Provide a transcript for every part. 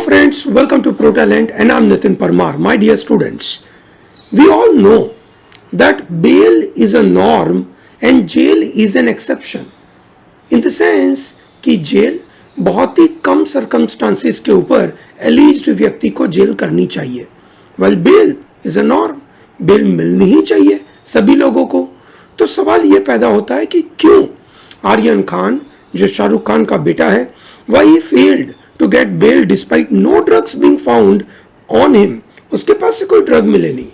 friends, welcome to ProTalent and I'm Nitin Parmar. My dear students, we all know that bail is a norm and jail is an exception. In the sense कि jail बहुत ही कम circumstances के ऊपर एलिज्ड व्यक्ति को jail करनी चाहिए. Well, bail is a norm. Bail मिलनी ही चाहिए सभी लोगों को. तो सवाल ये पैदा होता है कि क्यों आर्यन खान जो शाहरुख खान का बेटा है, why he failed to get bail despite no drugs being found on him. उसके पास से कोई ड्रग मिले नहीं,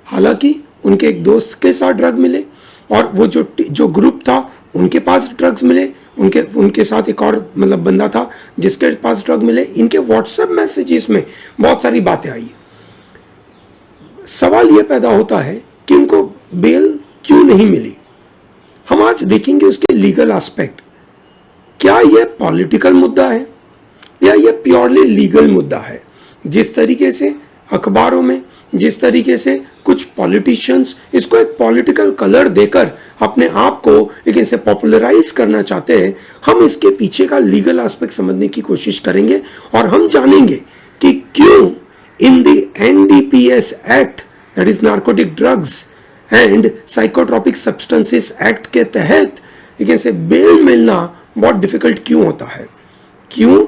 हालांकि उनके एक दोस्त के साथ ड्रग मिले और वो जो ग्रुप था उनके पास ड्रग्स मिले, उनके साथ एक और बंदा था जिसके पास ड्रग मिले. इनके व्हाट्सएप मैसेजेस में बहुत सारी बातें आई. सवाल यह पैदा होता है कि उनको बेल क्यों नहीं मिली. हम आज देखेंगे उसके लीगल एस्पेक्ट. क्या यह पॉलिटिकल मुद्दा है या यह प्योरली लीगल मुद्दा है. जिस तरीके से अखबारों में, जिस तरीके से कुछ पॉलिटिशियंस इसको एक पॉलिटिकल कलर देकर अपने आप को एक इसे पॉपुलराइज करना चाहते हैं, हम इसके पीछे का लीगल एस्पेक्ट समझने की कोशिश करेंगे और हम जानेंगे कि क्यों in the NDPS act, that is narcotic drugs and psychotropic substances act के तहत एक से बेल मिलना बहुत डिफिकल्ट क्यों होता है. क्यों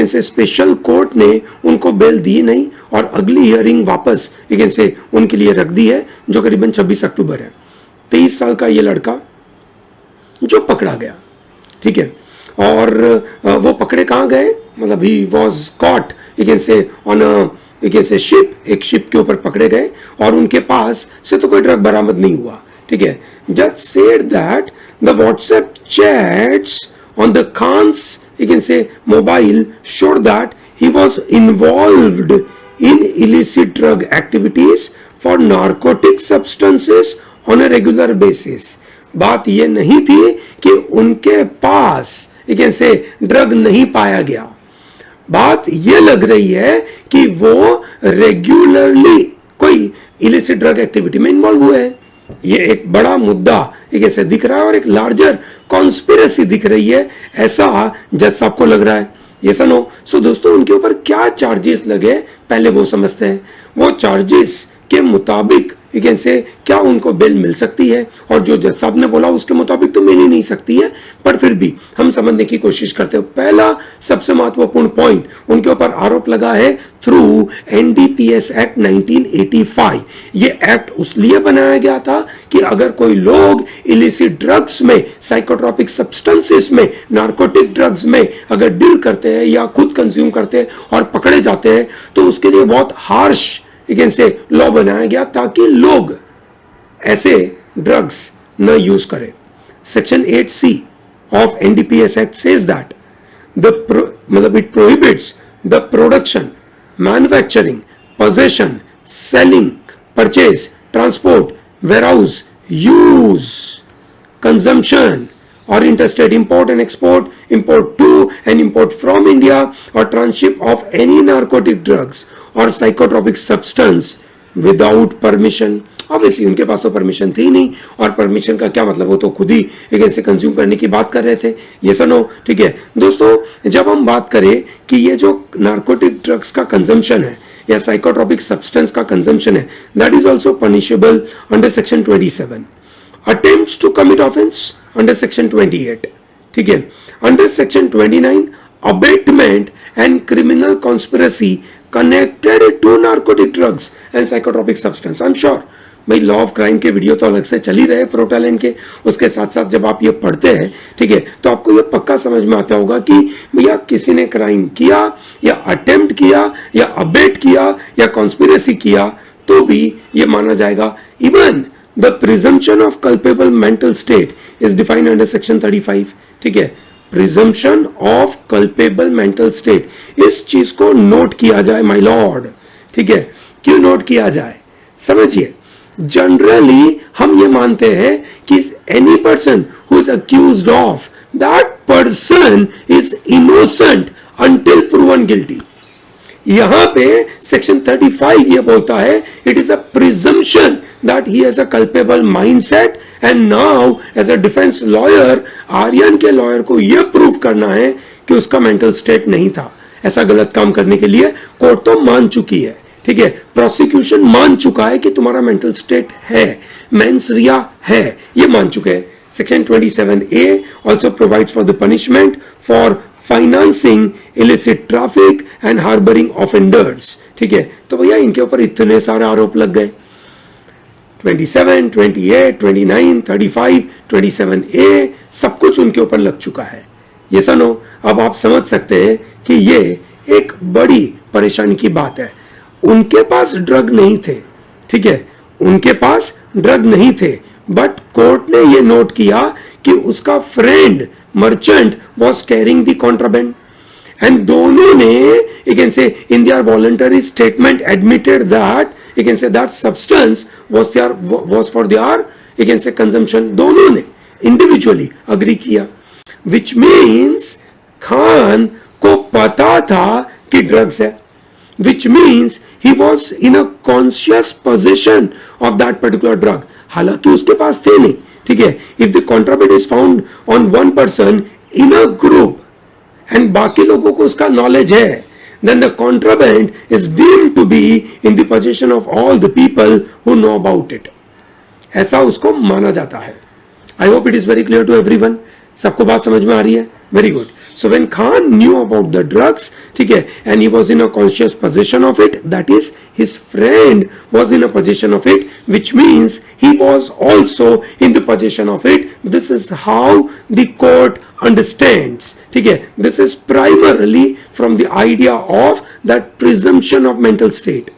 से स्पेशल कोर्ट ने उनको बेल दी नहीं और अगली हियरिंग वापस से उनके लिए रख दी है, जो करीबन 26 अक्टूबर है. 23 साल का ये लड़का जो पकड़ा गया, ठीक है, और वो पकड़े कहाँ गए, ही वॉज कॉट से ऑन से शिप, एक शिप के ऊपर पकड़े गए और उनके पास से तो कोई ड्रग बरामद नहीं हुआ. ठीक है. जज said that the WhatsApp chats on the Khan's mobile showed that he was involved in illicit drug activities for narcotic substances on a regular basis. बात ये नहीं थी कि उनके पास ड्रग नहीं पाया गया. बात ये लग रही है कि वो रेगुलरली कोई इलिसिट ड्रग एक्टिविटी में इन्वॉल्व हुए हैं. ये एक बड़ा मुद्दा ऐसे दिख रहा है और एक लार्जर कॉन्स्पिरेसी दिख रही है, ऐसा जज साहब को लग रहा है. ये सुनो. सो दोस्तों, उनके ऊपर क्या चार्जेस लगे पहले वो समझते हैं. वो चार्जेस के मुताबिक से क्या उनको बेल मिल सकती है, और जो जज साहब ने बोला उसके मुताबिक तो मिल ही नहीं सकती है, पर फिर भी हम समझने की कोशिश करते हैं. पहला सबसे महत्वपूर्ण पॉइंट, उनके ऊपर आरोप लगा है थ्रू NDPS एक्ट 1985. ये एक्ट उसलिए बनाया गया था कि अगर कोई लोग इलिसिट ड्रग्स में, साइकोट्रोपिक सब्सटेंसेस में, नार्कोटिक ड्रग्स में अगर डील करते हैं या खुद कंज्यूम करते हैं और पकड़े जाते हैं, तो उसके लिए बहुत हार्श से लॉ बनाया गया ताकि लोग ऐसे ड्रग्स न यूज करें. Section 8C of NDPS act says that it prohibits the production, manufacturing, possession, selling, purchase, transport, warehouse, use, consumption or interstate import and export, import to and import from India or transship of any narcotic drugs or psychotropic substance without permission. Obviously उनके पास तो permission थी नहीं, और permission का क्या मतलब, वो तो खुद ही एक ऐसे कंज्यूम करने की बात कर रहे थे. ये सुनो. ठीक है दोस्तों, जब हम बात करें कि ये जो नार्कोटिक ड्रग्स का कंजम्पशन है या साइकोट्रोपिक सब्सटेंस का कंजम्पशन है, that is also punishable under section 27. Attempts to commit offence under section 28. ठीक है. Under section 29, abetment and criminal conspiracy connected to narcotic drugs and psychotropic substance. I'm sure भाई law of crime के video तो अलग से चल ही रहे प्रोटैलेंट के, उसके साथ साथ जब आप ये पढ़ते हैं, ठीक है, तो आपको ये पक्का समझ में आता होगा कि भैया किसी ने क्राइम किया या अटेम्प्ट किया या अबेट किया या कॉन्स्पिरेसी किया तो भी ये माना जाएगा. Even the presumption of culpable mental state is defined under section 35. ठीक है. Presumption of culpable mental state, इस चीज को नोट किया जाए माय लॉर्ड. ठीक है. क्यों नोट किया जाए, समझिए. जनरली हम ये मानते हैं कि any person who is accused of, that person is innocent until proven guilty. यहां पे सेक्शन 35 ये बोलता है it is a presumption that he has a culpable mindset, and now as a defence lawyer Aryan के लॉयर को यह prove करना है कि उसका मेंटल स्टेट नहीं था. ऐसा गलत काम करने के लिए, कोर्ट तो मान चुकी है, ठीक है, प्रोसिक्यूशन मान चुका है कि तुम्हारा मेंटल स्टेट है, मेंस रिया है, ये मान चुके हैं। Section 27A also provides for the punishment for financing illicit traffic and harboring offenders, ठीक है। तो भैया इनके ऊपर इतने सारे आरोप लग गए, 27, 28, 29, 35, 27A सब कुछ उनके ऊपर लग चुका है। ये सुनो, अब आप समझ सकते हैं कि ये एक बड़ी परेशानी की बात है। उनके पास ड्रग नहीं थे, ठीक है, उनके पास ड्रग नहीं थे, बट कोर्ट ने ये नोट किया कि उसका friend merchant was carrying the contraband, and दोनों ने you can say in their voluntary statement admitted that you can say that substance was for their you can say consumption, दोनों ने individually agree किया, which means Khan को पता था कि drugs है, which means he was in a conscious possession of that particular drug, हालांकि उसके पास थे नहीं, ठीक है। if the contraband is found on one person in a group and बाकी लोगों को उसका नॉलेज है, then the contraband is deemed to be in the possession of all the people who know about it, ऐसा उसको माना जाता है। I hope it is very clear to everyone, सबको बात समझ में आ रही है? Very good. So when Khan knew about the drugs, ठीक है, and he was in a conscious possession of it, that is his friend was in a possession of it, which means he was also in the possession of it. This is how the court understands, ठीक है। This is primarily from the idea of that presumption of mental state.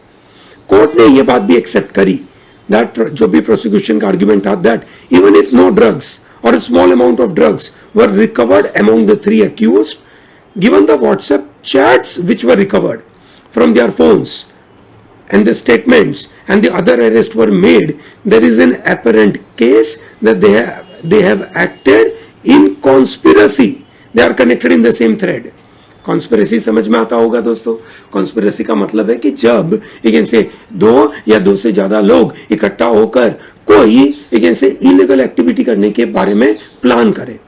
Court ने ये बात भी accept करी, that जो भी prosecution का आर्ग्यूमेंट था, that even if no drugs or a small amount of drugs were recovered among the three accused, given the WhatsApp chats which were recovered from their phones and the statements and the other arrests were made, there is an apparent case that they have acted in conspiracy. They are connected in the same thread. Conspiracy समझ में आता होगा दोस्तों। Conspiracy का मतलब है कि जब एक से दो या दो से ज्यादा लोग इकट्ठा होकर कोई एक से इलीगल एक्टिविटी करने के बारे में प्लान करें,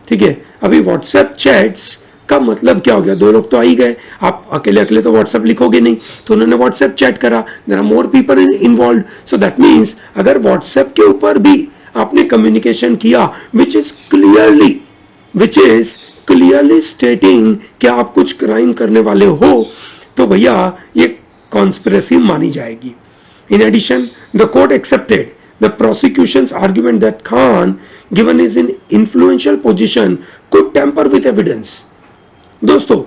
ठीक है। अभी व्हाट्सएप चैट्स का मतलब क्या हो गया? दो लोग तो आ ही गए, आप अकेले अकेले तो व्हाट्सएप लिखोगे नहीं, तो उन्होंने व्हाट्सएप चैट करा, there are more people involved, so that means अगर व्हाट्सएप के ऊपर भी आपने कम्युनिकेशन किया विच इज क्लियरली स्टेटिंग कि आप कुछ क्राइम करने वाले हो, तो भैया ये कॉन्स्पिरेसी मानी जाएगी। In addition the court accepted the prosecution's argument that Khan given is in influential position could tamper with evidence. दोस्तों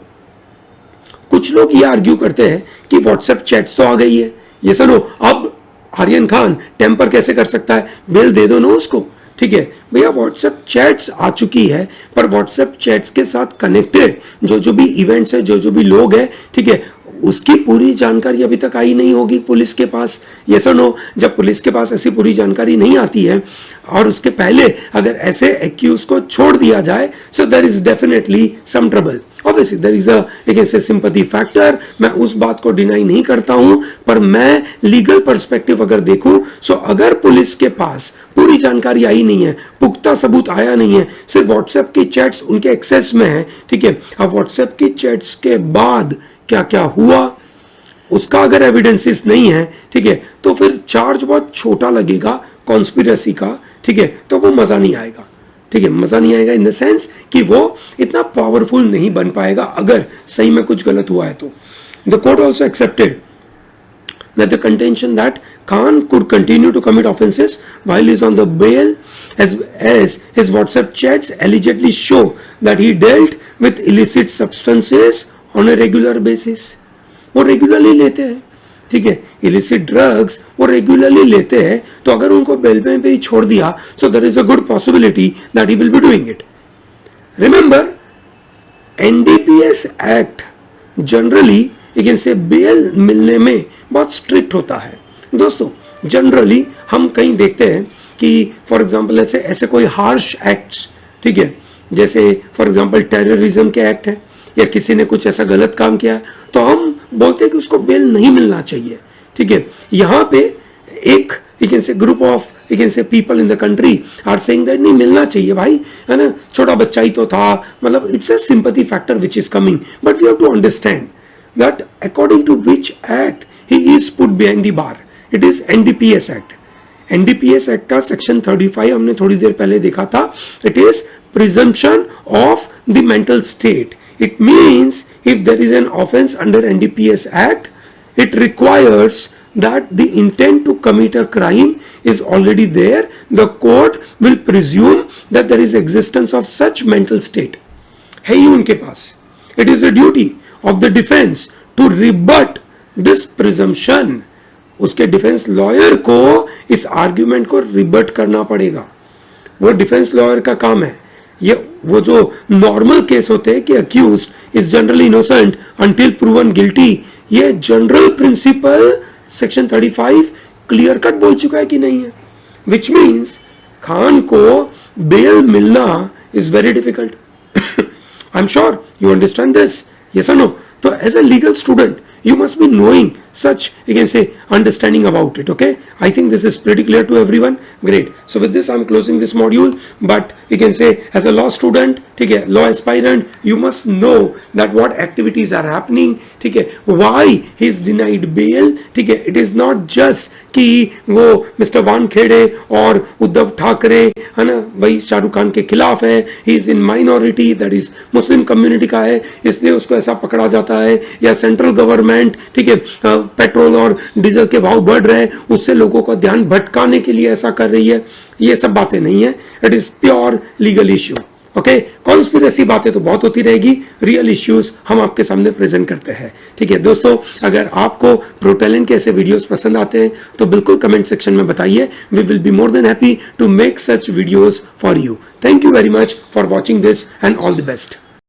कुछ लोग ये आर्ग्यू करते हैं कि व्हाट्सएप चैट्स तो आ गई है, ये सुनो, अब आर्यन खान टेम्पर कैसे कर सकता है? बेल दे दो ना उसको, ठीक है। भैया व्हाट्सएप चैट्स आ चुकी है, पर व्हाट्सएप चैट्स के साथ कनेक्टेड जो भी इवेंट्स है, जो भी लोग हैं, ठीक है, उसकी पूरी जानकारी अभी तक आई नहीं होगी पुलिस के पास। ये सुनो, जब पुलिस के पास ऐसी पूरी जानकारी नहीं आती है और उसके पहले अगर ऐसे एक्यूज को छोड़ दिया जाए, so there is definitely some trouble. Obviously there is एक ऐसे सिंपैथी फैक्टर, मैं उस बात को डिनाई नहीं करता हूं, पर मैं लीगल पर्सपेक्टिव अगर देखूं, सो अगर पुलिस के पास पूरी जानकारी आई नहीं है, पुख्ता सबूत आया नहीं है, सिर्फ व्हाट्सएप की चैट्स उनके एक्सेस में है, ठीक है। अब व्हाट्सएप की चैट्स के बाद क्या क्या हुआ उसका अगर एविडेंसेस नहीं है, ठीक है, तो फिर चार्ज बहुत छोटा लगेगा कॉन्स्पिरेसी का, ठीक है, तो वो मजा नहीं आएगा, ठीक है, मजा नहीं आएगा इन द सेंस कि वो इतना पावरफुल नहीं बन पाएगा अगर सही में कुछ गलत हुआ है तो। The court also accepted that the contention that Khan could continue to commit offenses while he is on the bail as his WhatsApp chats allegedly show that he dealt with illicit substances on a regular basis. वो regularly लेते हैं, ठीक है, illicit drugs वो regularly लेते हैं, तो अगर उनको बेल में भी छोड़ दिया, so there is a good possibility that he will be doing it. Remember, NDPS Act generally लेकिन से बेल मिलने में बहुत स्ट्रिक्ट होता है दोस्तों। जनरली हम कहीं देखते हैं कि फॉर एग्जांपल ऐसे कोई हार्श एक्ट्स, ठीक है, जैसे फॉर एग्जांपल टेररिज्म के एक्ट है या किसी ने कुछ ऐसा गलत काम किया, तो हम बोलते हैं कि उसको बेल नहीं मिलना चाहिए, ठीक है। यहाँ पे एक you can say group of you can say people in the country are saying that नहीं मिलना चाहिए भाई, है ना, छोटा बच्चा ही तो था, मतलब it's a sympathy factor which is coming, but we have to understand that according to which act he is put behind the bar. It is NDPS Act. NDPS Act का section 35 हमने थोड़ी देर पहले देखा था. It is presumption of the mental state. It means if there is an offense under NDPS Act, it requires that the intent to commit a crime is already there. The court will presume that there is existence of such mental state. है ही उनके पास. It is a duty of the defense to rebut this presumption. उसके defence lawyer को इस argument को रिबट करना पड़ेगा. वो defence lawyer का काम है. ये वो जो नॉर्मल केस होते हैं कि accused is generally innocent until proven guilty, ये general principle section 35 clear cut बोल चुका है कि नहीं है. विच मीन्स खान को बेल मिलना is very difficult. I am sure you understand this. Yes और नो? तो as a legal student you must be knowing such, you can say, understanding about it. Okay, I think this is pretty clear to everyone. Great. So with this I'm closing this module, but you can say as a law student, ठीक है, law aspirant, you must know that what activities are happening, ठीक है, why he is denied bail, ठीक है. It is not just कि वो mister Wankhede और उद्धव ठाकरे, है ना, भाई शाहरुख खान के खिलाफ है, he is in minority, that is Muslim community का है, इसलिए उसको ऐसा पकड़ा जाता है, या सेंट्रल गवर्नमेंट, ठीक है, पेट्रोल और डीजल के भाव बढ़ रहे हैं, उससे लोगों का ध्यान भटकाने के लिए ऐसा कर रही है. ये सब बातें नहीं है. It is pure legal issue. Okay, conspiracy बातें तो बहुत होती रहेगी, रियल इश्यूज हम आपके सामने प्रेजेंट करते हैं. ठीक है दोस्तों, अगर आपको प्रो टैलेंट के ऐसे वीडियोस पसंद आते हैं तो बिल्कुल कमेंट सेक्शन में बताइए. We will be more than happy to make such videos for you. Thank you very much for watching this and all the best.